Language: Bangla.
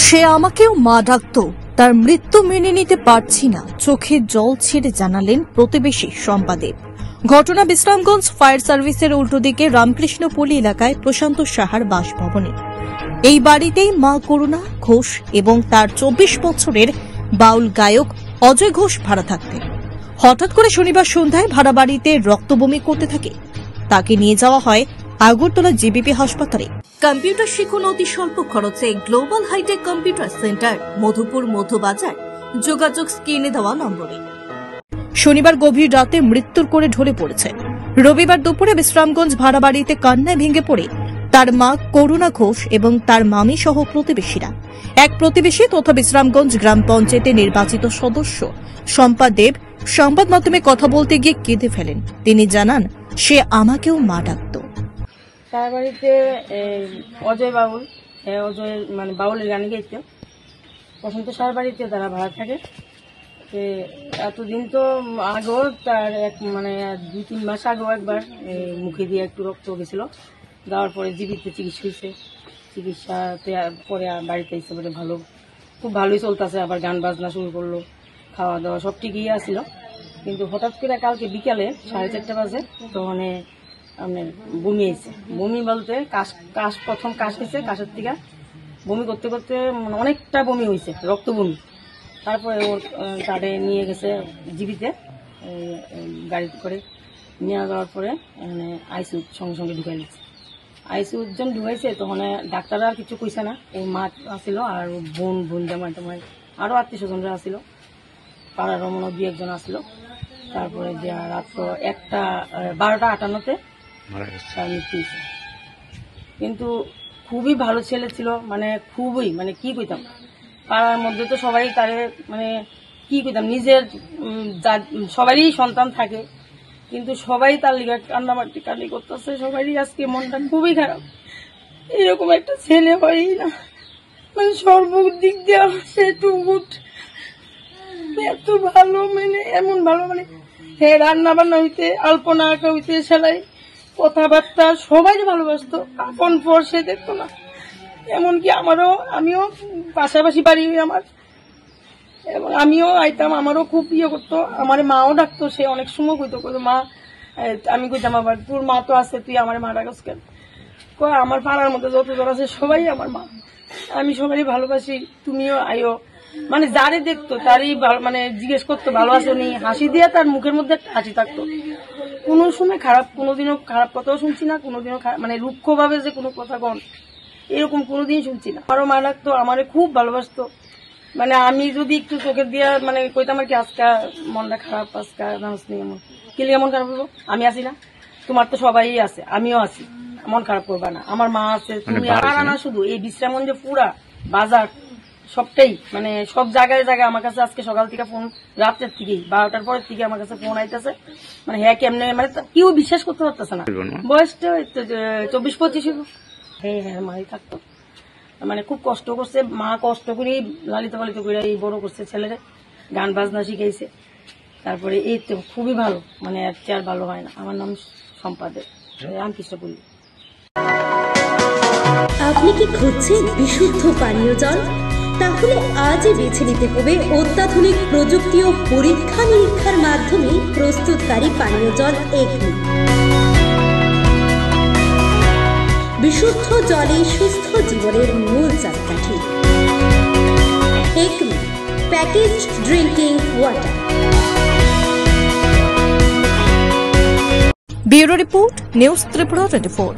সে আমাকেও মা ডাকতো, তার মৃত্যু মেনে নিতে পারছি না, চোখে জল ছেড়ে জানালেন প্রতিবেশী শম্পা দেব। ঘটনা বিশ্রামগঞ্জ ফায়ার সার্ভিসের উল্টো দিকে রামকৃষ্ণপল্লী এলাকায় প্রশান্ত সাহার বাসভবনে। এই বাড়িতেই মা করুণা ঘোষ এবং তার 24 বছরের বাউল গায়ক অজয় ঘোষ ভাড়া থাকতেন। হঠাৎ করে শনিবার সন্ধ্যায় ভাড়া বাড়িতে রক্তবমি করতে থাকে। তাকে নিয়ে যাওয়া হয় আগরতলা জিবিপি হাসপাতালে। কম্পিউটার শিখুন অতি স্বল্প খরচে global hitech computer centre, Madhupur Madhyabazar. যোগাযোগ স্ক্রিনে দেওয়া নম্বরে। শনিবার গভীর রাতে মৃত্যুর করে ঢলে পড়েছে। রবিবার দুপুরে বিশ্রামগঞ্জ ভাড়া বাড়িতে কান্নায় ভেঙে পড়ে তার মা করুণা ঘোষ এবং তার মামি সহ প্রতিবেশীরা। এক প্রতিবেশী তথা বিশ্রামগঞ্জ গ্রাম পঞ্চায়েতের নির্বাচিত সদস্য শম্পা দেব সংবাদ মাধ্যমে কথা বলতে গিয়ে কেঁদে ফেলেন। তিনি জানান, সে আমাকেও মা ডাকত। তার বাড়িতে অজয় বাউল, অজয় মানে বাউলের গান গাইত। প্রশান্ত সার বাড়িতে তারা ভাড়া থাকে। এতদিন তো আগেও তার মানে 2-3 মাস আগেও একবার মুখে দিয়ে একটু রক্ত গেছিল। যাওয়ার পরে জীবিতে চিকিৎসা হয়েছে। চিকিৎসাতে পরে বাড়িতে এসে বলে খুব ভালোই চলতেছে। আবার গান বাজনা শুরু করলো, খাওয়া দাওয়া সব ঠিকই আসছিল। কিন্তু হঠাৎ করে কালকে বিকালে 4:30 বাজে তখন আপনার বমি হয়েছে। বমি বলতে প্রথম কাশ হয়েছে, কাশের থেকে বমি করতে করতে অনেকটা বমি হয়েছে, রক্ত বমি। তারপরে ওর কার্ডে নিয়ে গেছে জিবিতে, গাড়িতে করে নিয়ে যাওয়ার পরে এখানে আইসিউ সঙ্গে সঙ্গে ঢুকাই দিচ্ছে। আইসিউ জন ঢুকাইছে তখন ডাক্তাররা আর কিছু কইছে না। ওর মা আসছিল আর বোন জামাই টামাই আরও আত্মীয় স্বজনরা আসছিল, পাড়ার মনে 2-1 আসছিল। তারপরে যে রাত্র 12:58 তার মৃত্যু হয়েছে। কিন্তু খুবই ভালো ছেলে ছিল, মানে খুবই, মানে কি কইতাম, পাড়ার মধ্যে তো সবাই তারে মানে কি কইতাম, নিজের সবারই সন্তান থাকে, কিন্তু সবাই তার লিগে কান্নামাটি কান্নি করতেছে। সবারই আজকে মনটা খুবই খারাপ। এরকম একটা ছেলে হয়ই না, মানে সর্বদিক দিয়ে সে টুকুট এত ভালো, মানে এমন ভালো, মানে হ্যাঁ রান্না বান্না হইতে, আলপনা আঁকা হইতে, সেলাই, কথাবার্তা সবাই ভালোবাসতো। আপন পর সে দেখতো না। এমনকি আমিও পাশাপাশি বাড়ি আমার, এবং আমিও আইতাম, আমারও খুব ইয়ে করতো। আমার মাও ডাকতো, সে অনেক সময় কইতো মা, আমি কইতাম আবার তোর মা তো আছে, তুই আমার মা ডাকস কেন? আমার পাড়ার মধ্যে যত জন আছে সবাই আমার মা, আমি সবাই ভালোবাসি, তুমিও আইও। মানে যারে দেখতো তারই মানে জিজ্ঞেস করতো ভালো আছো নি, হাসি দিয়ে তার মুখের মধ্যে একটা হাসি থাকতো। কোনো সময় কোনোদিনও খারাপ কথাও শুনছি না, কোনোদিনও মানে রুক্ষ ভাবে যে কোনো কথা কন এরকম কোনোদিন শুনছি না। আমারও মা লাগতো, আমারে খুব ভালোবাসতো। মানে আমি যদি একটু চোখের দিয়ে মানে কইতাম আর কি আজকে মনটা খারাপ, আজকে নাচ নেই, এমন কি লিগে মন খারাপ করবো? আমি আছি না, তোমার তো সবাই আছে, আমিও আছি, মন খারাপ করবা না, আমার মা আছে, তুমি আর না। শুধু এই বিশ্রামগঞ্জে পুরা বাজার সবটাই, মানে সব জায়গায় আমার কাছে আজকে সকাল থেকে ফোন, রাতের থেকেই 12টার পরের থেকে আমার কাছে ফোন আইতেছে। মানে হ্যাঁ কেমনে, মানে কেউ বিশ্বাস করতে পারতেছে না। বয়সটা 24-25। হ্যাঁ মাই থাকতো, মানে খুব কষ্ট করছে মা, কষ্ট করে লালিত পালিত করে এই বড় করছে ছেলেরে, গান বাজনা শিখাইছে। তারপরে এই তো খুবই ভালো, মানে আর ভালো হয় না। আমার নাম শম্পা দেব, রামকৃষ্ণপল্লী। আপনি কি খুঁজছেন বিশুদ্ধ পানীয় জল? তাহলে আজই বেছে নিতে হবে অত্যাধুনিক প্রযুক্তি ও পরীক্ষা নিরীক্ষার মাধ্যমে প্রস্তুতকারী পানীয় জল একমি। বিশুদ্ধ জলে সুস্থ জীবনের মূল চাকাঠি। Acme packaged drinking water. Bureau report, news Tripura 24।